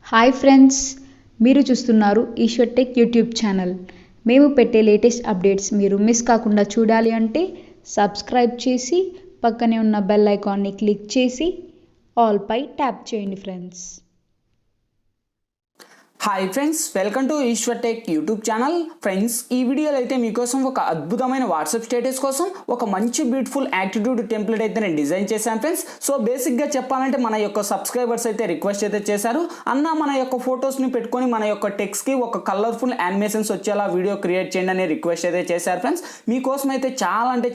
Hi friends, మీరు చూస్తున్నారు Eshwar tech YouTube channel. మేము పెట్టే లేటెస్ట్ అప్డేట్స్ మీరు మిస్ కాకుండా చూడాలి అంటే సబ్స్క్రైబ్ చేసి పక్కనే ఉన్న బెల్ ఐకాన్ని క్లిక్ చేసి ఆల్ పై ట్యాప్ చేయండి friends. Hi friends, welcome to Eshwar tech YouTube channel. Friends, ఈ వీడియోలో అయితే మీకోసం ఒక అద్భుతమైన వాట్సాప్ స్టేటస్ కోసం ఒక మంచి బ్యూటిఫుల్ యాటిట్యూడ్ టెంప్లెట్ అయితే నేను డిజైన్ చేశాను ఫ్రెండ్స్. సో బేసిక్గా చెప్పాలంటే మన యొక్క సబ్స్క్రైబర్స్ అయితే రిక్వెస్ట్ అయితే చేశారు, అన్న మన యొక్క ఫొటోస్ని పెట్టుకొని మన యొక్క టెక్స్ట్కి ఒక కలర్ఫుల్ యానిమేషన్స్ వచ్చేలా వీడియో క్రియేట్ చేయండి అనే రిక్వెస్ట్ అయితే చేశారు ఫ్రెండ్స్. మీకోసం అయితే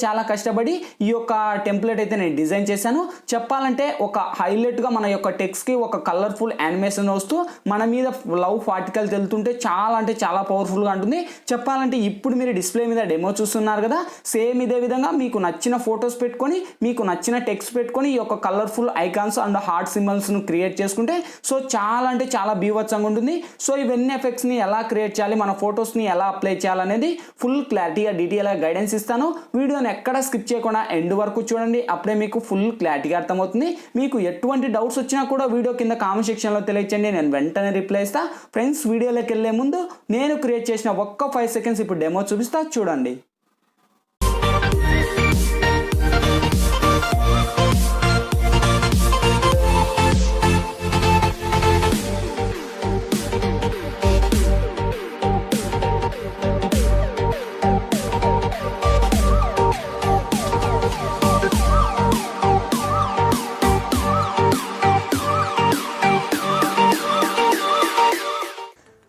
చాలా కష్టపడి ఈ యొక్క టెంప్లెట్ అయితే నేను డిజైన్ చేశాను. చెప్పాలంటే ఒక హైలైట్గా మన యొక్క టెక్స్ట్కి ఒక కలర్ఫుల్ యానిమేషన్ వస్తూ మన మీద లవ్ పార్టికల్ తెలుతుంటే చాలా పవర్ఫుల్గా ఉంటుంది. చెప్పాలంటే ఇప్పుడు మీరు డిస్ప్లే మీద డెమో చూస్తున్నారు కదా, సేమ్ ఇదే విధంగా మీకు నచ్చిన ఫొటోస్ పెట్టుకొని మీకు నచ్చిన టెక్స్ట్ పెట్టుకొని ఈ యొక్క కలర్ఫుల్ ఐకాన్స్ అండ్ హార్ట్ సింబల్స్ను క్రియేట్ చేసుకుంటే సో చాలా బీభత్సంగా ఉంటుంది. సో ఇవన్నీ ఎఫెక్ట్స్ని ఎలా క్రియేట్ చేయాలి, మన ఫొటోస్ని ఎలా అప్లై చేయాలనేది ఫుల్ క్లారిటీగా డీటెయిల్గా గైడెన్స్ ఇస్తాను. వీడియోని ఎక్కడ స్కిప్ చేయకుండా ఎండ్ వరకు చూడండి, అప్పుడే మీకు ఫుల్ క్లారిటీగా అర్థమవుతుంది. మీకు ఎటువంటి డౌట్స్ వచ్చినా కూడా వీడియో కింద కామెంట్ సెక్షన్లో తెలియచేయండి, నేను వెంటనే రిప్లై ఇస్తా. ఫ్రెండ్స్, వీడియోలోకి వెళ్ళే ముందు నేను క్రియేట్ చేసిన ఒక్క 5 సెకండ్స్ ఇప్పుడు డెమో చూపిస్తా, చూడండి.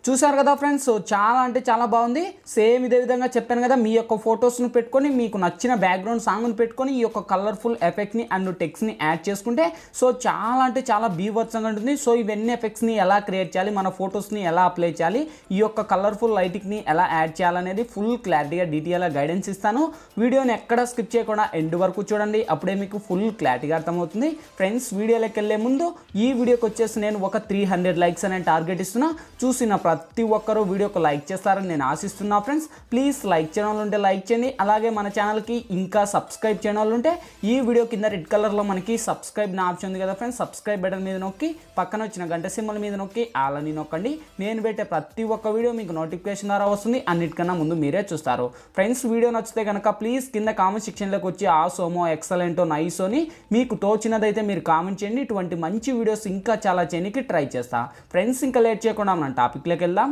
చూసారు కదా ఫ్రెండ్స్, సో చాలా బాగుంది. సేమ్ ఇదే విధంగా చెప్పాను కదా, మీ యొక్క ఫొటోస్ను పెట్టుకొని మీకు నచ్చిన బ్యాక్గ్రౌండ్ సాంగ్ని పెట్టుకొని ఈ యొక్క కలర్ఫుల్ ఎఫెక్ట్ని అండ్ టెక్స్ట్ని యాడ్ చేసుకుంటే సో చాలా బీభత్సంగా ఉంటుంది. సో ఇవన్నీ ఎఫెక్ట్స్ని ఎలా క్రియేట్ చేయాలి, మన ఫొటోస్ని ఎలా అప్లై చేయాలి, ఈ యొక్క కలర్ఫుల్ లైటింగ్ని ఎలా యాడ్ చేయాలనేది ఫుల్ క్లారిటీగా డీటెయిల్గా గైడెన్స్ ఇస్తాను. వీడియోని ఎక్కడ స్కిప్ చేయకుండా ఎండ్ వరకు చూడండి, అప్పుడే మీకు ఫుల్ క్లారిటీగా అర్థమవుతుంది. ఫ్రెండ్స్, వీడియోలోకి వెళ్ళే ముందు ఈ వీడియోకి వచ్చేసి నేను ఒక 300 లైక్స్ అనే టార్గెట్ ఇస్తున్నా. చూసిన ప్రతి ఒక్కరూ వీడియోకి లైక్ చేస్తారని నేను ఆశిస్తున్నా. ఫ్రెండ్స్, ప్లీజ్ లైక్ చేయడం ఉంటే లైక్ చేయండి. అలాగే మన ఛానల్కి ఇంకా సబ్స్క్రైబ్ చేయడం ఉంటే ఈ వీడియో కింద రెడ్ కలర్లో మనకి సబ్స్క్రైబ్ నా ఆప్షన్ ఉంది కదా ఫ్రెండ్స్, సబ్స్క్రైబ్ బటన్ మీద నొక్కి పక్కన వచ్చిన గంట సింబల్ మీద నొక్కి ఆల్ అని నొక్కండి. నేను పెట్టే ప్రతి ఒక్క వీడియో మీకు నోటిఫికేషన్ ద్వారా వస్తుంది, అన్నిటికన్నా ముందు మీరే చూస్తారు. ఫ్రెండ్స్, వీడియో నచ్చితే కనుక ప్లీజ్ కింద కామెంట్ సెక్షన్లోకి వచ్చి ఆసోమో, ఎక్సలెంటో, నైసోని మీకు తోచినదైతే మీరు కామెంట్ చేయండి. ఇటువంటి మంచి వీడియోస్ ఇంకా చాలా చేయడానికి ట్రై చేస్తా. ఫ్రెండ్స్, ఇంకా లేట్ చేయకుండా మనం టాపిక్లోకి వెళ్దాం.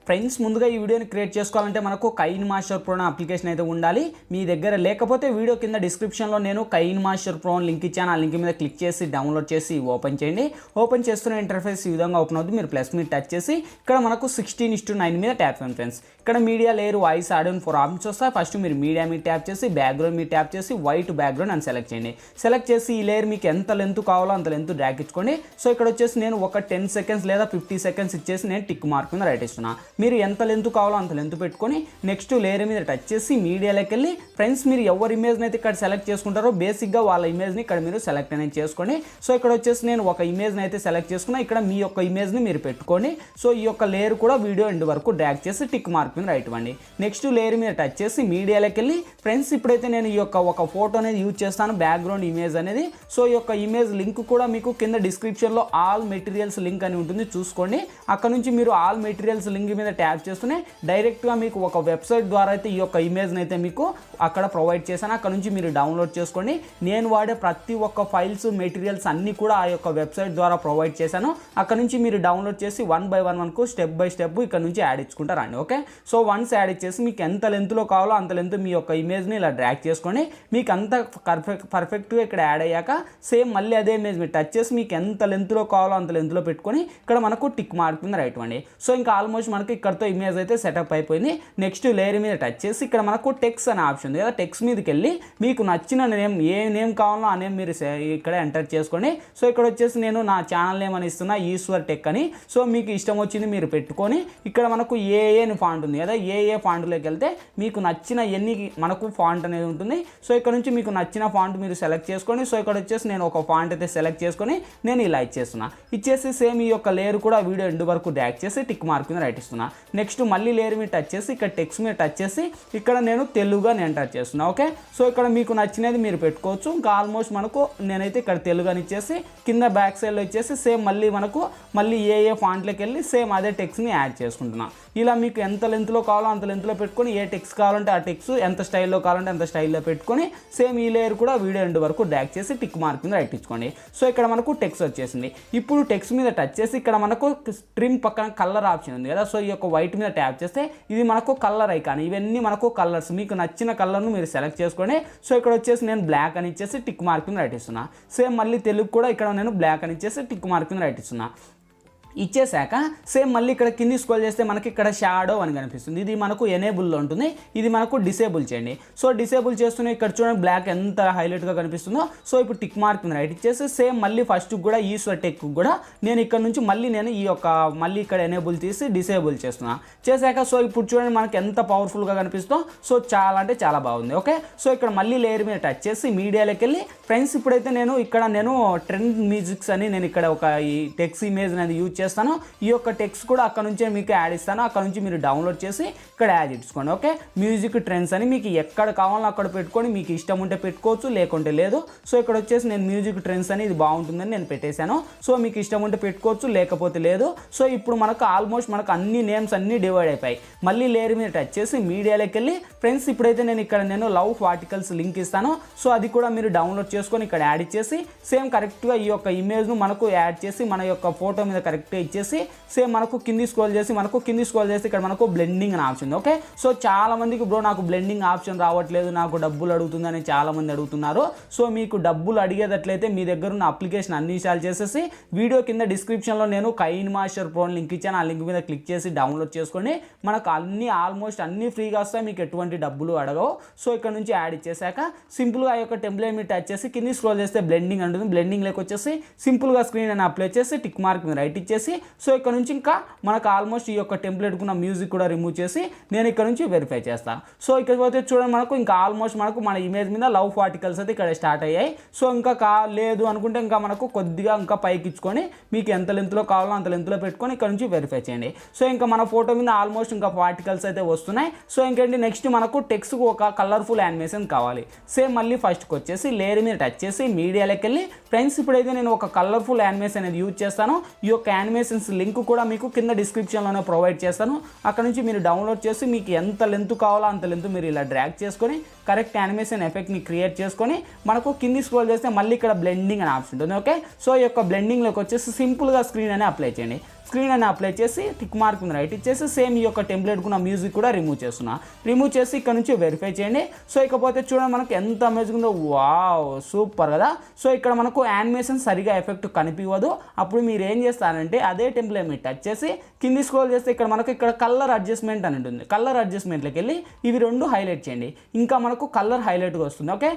ఫ్రెండ్స్, ముందుగా ఈ వీడియోని క్రియేట్ చేసుకోవాలంటే మనకు కైన్మాస్టర్ ప్రో అప్లికేషన్ అయితే ఉండాలి. మీ దగ్గర లేకపోతే వీడియో కింద డిస్క్రిప్షన్లో నేను కైన్మాస్టర్ ప్రో లింక్ ఇచ్చాను, ఆ లింక్ మీద క్లిక్ చేసి డౌన్లోడ్ చేసి ఓపెన్ చేయండి. ఓపెన్ చేస్తున్న ఇంటర్ఫేస్ ఈ విధంగా ఓపెన్ అవుతుంది. మీరు ప్లస్ మీద టచ్ చేసి ఇక్కడ మనకు 16:9 మీద ట్యాప్ చేయండి ఫ్రెండ్స్. ఇక్కడ media layer, voice, audio 4 options వస్తాయి. ఫస్ట్ మీరు మీడియా మీద ట్యాప్ చేసి బ్యాక్గ్రౌండ్ మీద ట్యాప్ చేసి వైట్ బ్యాక్గ్రౌండ్ అని సెలెక్ట్ చేయండి. సెలెక్ట్ చేసి ఈ లేయర్ మీకు ఎంత లెంత్ కావాలో అంత లెంత్ డ్రాగ్ ఇచ్చుకోండి. సో ఇక్కడ వచ్చేసి నేను ఒక 10 సెకండ్స్ లేదా 50 సెకండ్స్ ఇచ్చేసి నేను టిక్ మార్క్ మీద రైట్ ఇస్తున్నా. మీరు ఎంత లెంత్ కావాలో అంత లెంత్ పెట్టుకొని నెక్స్ట్ లేయర్ మీద టచ్ చేసి మీడియాలోకి వెళ్ళి ఫ్రెండ్స్ మీరు ఎవరి ఇమేజ్ని అయితే ఇక్కడ సెలెక్ట్ చేసుకుంటారో బేసిక్గా వాళ్ళ ఇమేజ్ని ఇక్కడ మీరు సెలెక్ట్ అనేది చేసుకోండి. సో ఇక్కడ వచ్చేసి నేను ఒక ఇమేజ్ని అయితే సెలెక్ట్ చేసుకున్నా. ఇక్కడ మీ యొక్క ఇమేజ్ని మీరు పెట్టుకోండి. సో ఈ యొక్క లేయర్ కూడా వీడియో ఎండ్ వరకు డ్రాగ్ చేసి టిక్ మార్క్ మీద రైట్ ఇవ్వండి. నెక్స్ట్ లేయర్ మీద టచ్ చేసి మీడియాలోకి వెళ్ళి ఫ్రెండ్స్ ఇప్పుడైతే నేను ఈ యొక్క ఒక ఫోటో అనేది యూజ్ చేస్తాను, బ్యాక్గ్రౌండ్ ఇమేజ్ అనేది. సో ఈ యొక్క ఇమేజ్ లింక్ కూడా మీకు కింద డిస్క్రిప్షన్లో ఆల్ మెటీరియల్స్ లింక్ అని ఉంటుంది, చూసుకోండి. అక్కడ నుంచి మీరు ఆల్ మెటీరియల్స్ లింక్ మీద ట్యాప్ చేస్తూనే డైరెక్ట్గా మీకు ఒక వెబ్సైట్ ద్వారా అయితే ఈ యొక్క ఇమేజ్ని అయితే మీకు అక్కడ ప్రొవైడ్ చేశాను. అక్కడ నుంచి మీరు డౌన్లోడ్ చేసుకోండి. నేను వాడే ప్రతి ఒక్క ఫైల్స్, మెటీరియల్స్ అన్నీ కూడా ఆ యొక్క వెబ్సైట్ ద్వారా ప్రొవైడ్ చేశాను. అక్కడ నుంచి మీరు డౌన్లోడ్ చేసి 1 by 1 వరకు స్టెప్ బై స్టెప్ ఇక్కడ నుంచి యాడ్ ఇచ్చుకుంటారండి. ఓకే, సో వన్స్ యాడ్ ఇచ్చేసి మీకు ఎంత లెంత్లో కావాలో అంత లెంత్ మీ యొక్క ఇమేజ్ని ఇలా డ్రాగ్ చేసుకోండి. మీకు అంత పర్ఫెక్ట్గా ఇక్కడ యాడ్ అయ్యాక సేమ్ మళ్ళీ అదే ఇమేజ్ మీరు టచ్ చేసి మీకు ఎంత లెంత్లో కావాలో అంత లెంత్లో పెట్టుకొని ఇక్కడ మనకు టిక్ మార్క్ మీద రైట్ ఇవ్వండి. సో ఇంకా ఆల్మోస్ట్ మనకి ఇక్కడతో ఇమేజ్ అయితే సెటప్ అయిపోయింది. నెక్స్ట్ లేయర్ మీద టచ్ చేసి ఇక్కడ మనకు టెక్స్ట్ అనే ఆప్షన్ ఉంది కదా, టెక్స్ట్ మీదకి వెళ్ళి మీకు నచ్చిన నేమ్, ఏ నేమ్ కావాలో ఆ నేమ్ మీరు ఇక్కడ ఎంటర్ చేసుకోండి. సో ఇక్కడ వచ్చేసి నేను నా ఛానల్ నేమ్ అని ఇస్తున్నా, ఈశ్వర్ టెక్ అని. సో మీకు ఇష్టం వచ్చింది మీరు పెట్టుకొని ఇక్కడ మనకు ఏ ఫాంట్ ఉంది కదా, ఏ ఫాంట్లోకి వెళ్తే మీకు నచ్చిన ఎన్ని మనకు ఫాంట్ అనేది ఉంటుంది. సో ఇక్కడ నుంచి మీకు నచ్చిన ఫాంట్ మీరు సెలెక్ట్ చేసుకోండి. సో ఇక్కడ వచ్చేసి నేను ఒక ఫాంట్ అయితే సెలెక్ట్ చేసుకొని నేను ఇలా ఇచ్చేస్తున్నా. ఇచ్చేసి సేమ్ ఈ యొక్క లేయర్ కూడా వీడియో ఎండ్ వరకు డ్రాగ్ చేసి టిక్ మార్క్ మీద రైట్ ఇస్తున్నా. చేస్తున్నా. నెక్స్ట్ మళ్ళీ లేయర్ మీద టచ్ చేసి ఇక్కడ టెక్స్ట్ మీద టచ్ చేసి ఇక్కడ నేను తెలుగు అని ఎంటర్ చేస్తున్నా. ఓకే, సో ఇక్కడ మీకు నచ్చినది మీరు పెట్టుకోవచ్చు. ఇంకా ఆల్మోస్ట్ మనకు నేనైతే ఇక్కడ తెలుగు అని ఇచ్చేసి కింద బ్యాక్ సైడ్లో ఇచ్చేసి సేమ్ మళ్ళీ ఏ ఫాంట్లోకి వెళ్ళి సేమ్ అదే టెక్స్ట్ని యాడ్ చేసుకుంటున్నా. ఇలా మీకు ఎంత లెంత్లో కావాలో అంత లెంత్లో పెట్టుకొని ఏ టెక్స్ట్ కావాలంటే ఆ టెక్స్ట్ ఎంత స్టైల్లో కావాలంటే అంత స్టైల్లో పెట్టుకొని సేమ్ ఈ లేయర్ కూడా వీడియో ఎండ్ వరకు డ్రాగ్ చేసి టిక్ మార్క్ మీద రైట్ ఇచ్చుకోండి. సో ఇక్కడ మనకు టెక్స్ట్ వచ్చేసింది. ఇప్పుడు టెక్స్ట్ మీద టచ్ చేసి ఇక్కడ మనకు ట్రిమ్ పక్కన కలర్ ఆప్షన్ ఉంది కదా, సో ఈ యొక్క వైట్ మీద ట్యాప్ చేస్తే ఇది మనకు కలర్ ఐకాన్. ఇవన్నీ మనకు కలర్స్, మీకు నచ్చిన కలర్ను మీరు సెలెక్ట్ చేసుకోండి. సో ఇక్కడ వచ్చేసి నేను బ్లాక్ అని ఇచ్చేసి టిక్ మార్క్ మీద రైట్ ఇస్తున్నా. సేమ్ మళ్ళీ తెలుగు కూడా ఇక్కడ నేను బ్లాక్ అని ఇచ్చేసి టిక్ మార్క్ మీద రైట్ ఇస్తున్నా. ఇచ్చేసాక సేమ్ మళ్ళీ ఇక్కడ కింది స్క్రోల్ చేస్తే మనకి ఇక్కడ షాడో అని కనిపిస్తుంది. ఇది మనకు ఎనేబుల్లో ఉంటుంది, ఇది మనకు డిసేబుల్ చేయండి. సో డిసేబుల్ చేస్తూనే ఇక్కడ చూడండి బ్లాక్ ఎంత హైలైట్గా కనిపిస్తుందో. సో ఇప్పుడు టిక్ మార్క్ మీద రైట్ ఇచ్చేసి సేమ్ మళ్ళీ ఫస్ట్ కూడా ఈశ్వర్ టెక్ కూడా నేను ఇక్కడ నుంచి మళ్ళీ మళ్ళీ ఇక్కడ ఎనేబుల్ తీసి డిసేబుల్ చేస్తున్నా. చేశాక సో ఇప్పుడు చూడండి మనకి ఎంత పవర్ఫుల్గా కనిపిస్తుందో. సో చాలా అంటే చాలా బాగుంది. ఓకే, సో ఇక్కడ మళ్ళీ లేయర్ మీద టచ్ చేసి మీడియాలోకి వెళ్ళి ఫ్రెండ్స్ ఇప్పుడైతే నేను ట్రెండ్ మ్యూజిక్స్ అని నేను ఇక్కడ ఒక ఈ టెక్స్ట్ ఇమేజ్ అనేది యూజ్ చేస్తాను. ఈ యొక్క టెక్స్ట్ కూడా అక్కడ నుంచే మీకు యాడ్ ఇస్తాను, అక్కడ నుంచి మీరు డౌన్లోడ్ చేసి ఇక్కడ యాడ్ ఇచ్చుకోండి. ఓకే, మ్యూజిక్ ట్రెండ్స్ అని మీకు ఎక్కడ కావాలో అక్కడ పెట్టుకొని మీకు ఇష్టం ఉంటే పెట్టుకోవచ్చు, లేకుంటే లేదు. సో ఇక్కడ వచ్చేసి నేను మ్యూజిక్ ట్రెండ్స్ అని ఇది బాగుంటుందని నేను పెట్టేశాను. సో మీకు ఇష్టం ఉంటే పెట్టుకోవచ్చు, లేకపోతే లేదు. సో ఇప్పుడు మనకు ఆల్మోస్ట్ మనకు అన్ని నేమ్స్ అన్నీ డివైడ్ అయిపోయాయి. మళ్ళీ లేయర్ మీద టచ్ చేసి మీడియాలోకి వెళ్ళి ఫ్రెండ్స్ ఇప్పుడైతే నేను లవ్ ఆర్టికల్స్ లింక్ ఇస్తాను. సో అది కూడా మీరు డౌన్లోడ్ చేసుకొని ఇక్కడ యాడ్ ఇచ్చేసి సేమ్ కరెక్ట్గా ఈ యొక్క ఇమేజ్ను మనకు యాడ్ చేసి మన యొక్క ఫోటో మీద కరెక్ట్గా ఇచ్చేసి సేమ్ మనకు కింది స్క్రోల్ చేసి ఇక్కడ మనకు బ్లెండింగ్ అని ఆప్షన్ ఉంది. ఓకే, సో చాలా మందికి బ్రో నాకు బ్లెండింగ్ ఆప్షన్ రావట్లేదు, నాకు డబ్బులు అడుగుతుందని చాలా మంది అడుగుతున్నారు. సో మీకు డబ్బులు అడిగేటట్లయితే మీ దగ్గర ఉన్న అప్లికేషన్ అన్ని ఇన్స్టాల్ చేసేసి వీడియో కింద డిస్క్రిప్షన్లో నేను kinemaster Pro లింక్ ఇచ్చాను, ఆ లింక్ మీద క్లిక్ చేసి డౌన్లోడ్ చేసుకోండి. మనకు ఆల్మోస్ట్ అన్ని ఫ్రీగా వస్తాయి, మీకు ఎటువంటి డబ్బులు అడగవు. సో ఇక్కడ నుంచి యాడ్ ఇచ్చేసాక సింపుల్గా ఆ యొక్క టెంప్లెట్ మీద టచ్ చేసి కింది స్క్రోల్ చేస్తే బ్లెండింగ్ ఉంటుంది. బ్లెండింగ్ లేక వచ్చేసి సింపుల్గా స్క్రీన్ అని అప్లై చేసి టిక్ మార్క్ మీద రైట్ ఇచ్చేసి సో ఇక్కడ నుంచి ఇంకా మనకు ఆల్మోస్ట్ ఈ యొక్క టెంప్లెట్కు ఉన్న మ్యూజిక్ కూడా రిమూవ్ చేసి నేను ఇక్కడ నుంచి వెరిఫై చేస్తాను. సో ఇక్కడ పోతే చూడండి మనకు ఇంకా ఆల్మోస్ట్ మనకు మన ఇమేజ్ మీద లవ్ ఆర్టికల్స్ అయితే ఇక్కడ స్టార్ట్ అయ్యాయి. సో ఇంకా లేదు అనుకుంటే ఇంకా మనకు కొద్దిగా ఇంకా పైకి ఇచ్చుకొని మీకు ఎంత లెంత్లో కావాలో అంత లెంత్లో పెట్టుకొని ఇక్కడ నుంచి వెరిఫై చేయండి. సో ఇంకా మన ఫోటో మీద ఆల్మోస్ట్ ఇంకా ఆర్టికల్స్ అయితే వస్తున్నాయి. సో ఇంకేంటి నెక్స్ట్ మనకు టెక్స్ట్కు ఒక కలర్ఫుల్ యానిమేషన్ కావాలి. సేమ్ మళ్ళీ ఫస్ట్కి వచ్చేసి లేయర్ మీద టచ్ చేసి మీడియాలోకి వెళ్ళి ఫ్రెండ్స్ ఇప్పుడైతే నేను ఒక కలర్ఫుల్ యానిమేషన్ అనేది యూజ్ చేస్తాను. ఈ యొక్క యానిమేషన్స్ లింక్ కూడా మీకు కింద డిస్క్రిప్షన్లోనే ప్రొవైడ్ చేస్తాను. అక్కడ నుంచి మీరు డౌన్లోడ్ చేసి మీకు ఎంత లెంత్ కావాలో అంత లెంత్ మీరు ఇలా డ్రాగ్ చేసుకొని కరెక్ట్ యానిమేషన్ ఎఫెక్ట్ని క్రియేట్ చేసుకొని మనకు కింది స్క్రోల్ చేస్తే మళ్ళీ ఇక్కడ బ్లెండింగ్ అని ఆప్షన్ ఉంటుంది. ఓకే, సో ఈ యొక్క బ్లెండింగ్లోకి వచ్చేసి సింపుల్గా స్క్రీన్ అని అప్లై చేయండి. స్క్రీన్ అని అప్లై చేసి టిక్ మార్క్ మీద రైట్ ఇచ్చేసి సేమ్ ఈ యొక్క టెంప్లెట్కు నా మ్యూజిక్ కూడా రిమూవ్ చేస్తున్నా. రిమూవ్ చేసి ఇక్కడ నుంచి వెరిఫై చేయండి. సో ఇకపోతే చూడండి మనకు ఎంత అమేజింగ్ ఉందో, వావ్ సూపర్ కదా. సో ఇక్కడ మనకు యానిమేషన్ సరిగా ఎఫెక్ట్ కనిపించదు. అప్పుడు మీరు ఏం చేస్తారంటే అదే టెంప్లెట్ మీద టచ్ చేసి కింది స్క్రోల్ చేస్తే ఇక్కడ కలర్ అడ్జస్ట్మెంట్ అని ఉంటుంది. కలర్ అడ్జస్ట్మెంట్లోకి వెళ్ళి ఇవి రెండు హైలైట్ చేయండి, ఇంకా మనకు కలర్ హైలైట్గా వస్తుంది. ఓకే,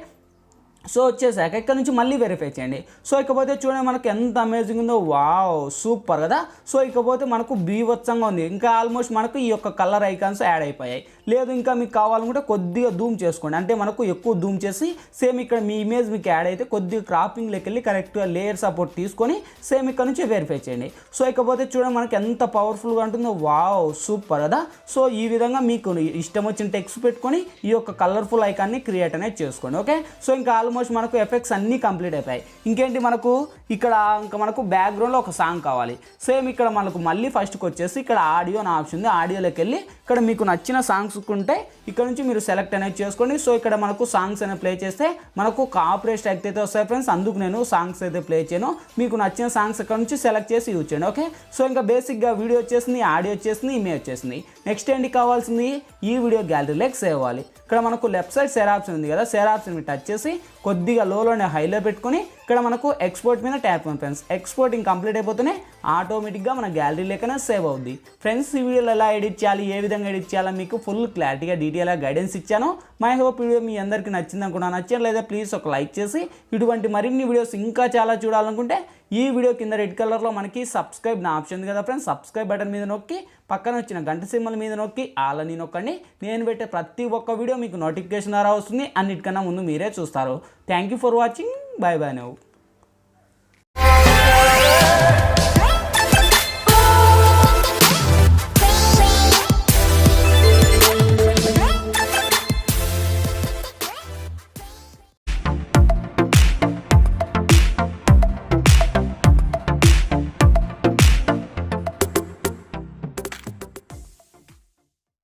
సో వచ్చేసాక ఇక్కడ నుంచి మళ్ళీ వెరిఫై చేయండి. సో ఇకపోతే చూడండి మనకు ఎంత అమేజింగ్ ఉందో, వావ్ సూపర్ కదా. సో ఇకపోతే మనకు బీభత్సంగా ఉంది. ఇంకా ఆల్మోస్ట్ మనకు ఈ యొక్క కలర్ ఐకాన్స్ యాడ్ అయిపోయాయి. లేదు ఇంకా మీకు కావాలనుకుంటే కొద్దిగా జూమ్ చేసుకోండి, అంటే మనకు ఎక్కువ జూమ్ చేసి సేమ్ ఇక్కడ మీ ఇమేజ్ మీకు యాడ్ అయితే కొద్దిగా క్రాపింగ్లోకి వెళ్ళి కరెక్ట్గా లేయర్ సపోర్ట్ తీసుకొని సేమ్ ఇక్కడ నుంచి వెరిఫై చేయండి. సో ఇకపోతే చూడండి మనకి ఎంత పవర్ఫుల్గా ఉంటుందో, వావ్ సూపర్ కదా. సో ఈ విధంగా మీకు ఇష్టం వచ్చిన టెక్స్ట్ పెట్టుకొని ఈ యొక్క కలర్ఫుల్ ఐకాన్ని క్రియేట్ అనేది చేసుకోండి. ఓకే, సో ఇంకా ఆల్మోస్ట్ మనకు ఎఫెక్ట్స్ అన్నీ కంప్లీట్ అయిపోయాయి. ఇంకేంటి మనకు ఇక్కడ ఇంకా మనకు బ్యాక్గ్రౌండ్లో ఒక సాంగ్ కావాలి. సేమ్ ఇక్కడ మనకు మళ్ళీ ఫస్ట్కి వచ్చేసి ఇక్కడ ఆడియో అని ఆప్షన్ ఉంది. ఆడియోలోకి వెళ్ళి ఇక్కడ మీకు నచ్చిన సాంగ్స్ ఉంటే ఇక్కడ నుంచి మీరు సెలెక్ట్ అనేది చేసుకోండి. సో ఇక్కడ మనకు సాంగ్స్ అనేది ప్లే చేస్తే మనకు కాపీరైట్ స్ట్రైక్ అయితే వస్తాయి ఫ్రెండ్స్, అందుకు నేను సాంగ్స్ అయితే ప్లే చేయను. మీకు నచ్చిన సాంగ్స్ ఇక్కడ నుంచి సెలెక్ట్ చేసి యూజ్ చేయండి. ఓకే, సో ఇంకా బేసిక్గా వీడియో వచ్చేసింది, ఆడియో వచ్చేసింది, ఇమేజ్ వచ్చేసింది. నెక్స్ట్ ఏంటి కావాల్సింది, ఈ వీడియో గ్యాలరీలోకి సేవ్ అవ్వాలి. ఇక్కడ మనకు లెఫ్ట్ సైడ్ షేర్ ఆప్షన్ ఉంది కదా, షేర్ ఆప్షన్ మీద టచ్ చేసి కొద్దిగా లోనే హైలో పెట్టుకొని ఇక్కడ మనకు ఎక్స్పోర్ట్ మీద ట్యాప్ ఉంది ఫ్రెండ్స్. ఎక్స్పోర్టింగ్ కంప్లీట్ అయిపోతేనే ఆటోమేటిక్గా మన గ్యాలరీ లేకనే సేవ్ అవుద్ది. ఫ్రెండ్స్ ఈ వీడియోలో ఎలా ఎడిట్ చేయాలి, ఏ విధంగా ఎడిట్ చేయాలో మీకు ఫుల్ క్లారిటీగా డీటెయిల్గా గైడెన్స్ ఇచ్చాను. మై హోప్ వీడియో మీ అందరికీ నచ్చింది అనుకున్నాను. నచ్చట్లేదా ప్లీజ్ ఒక లైక్ చేసి ఇటువంటి మరిన్ని వీడియోస్ ఇంకా చాలా చూడాలనుకుంటే ఈ వీడియో కింద రెడ్ కలర్లో మనకి సబ్స్క్రైబ్ నా ఆప్షన్ ఉంది కదా ఫ్రెండ్స్, సబ్స్క్రైబ్ బటన్ మీద నొక్కి పక్కన వచ్చిన గంట సింబల్ మీద నొక్కి ఆల్ అని నొక్కండి. నేను పెట్టే ప్రతి ఒక్క వీడియో మీకు నోటిఫికేషన్ ద్వారా వస్తుంది, అన్నిటికన్నా ముందు మీరే చూస్తారు. Thank you for watching, by by now.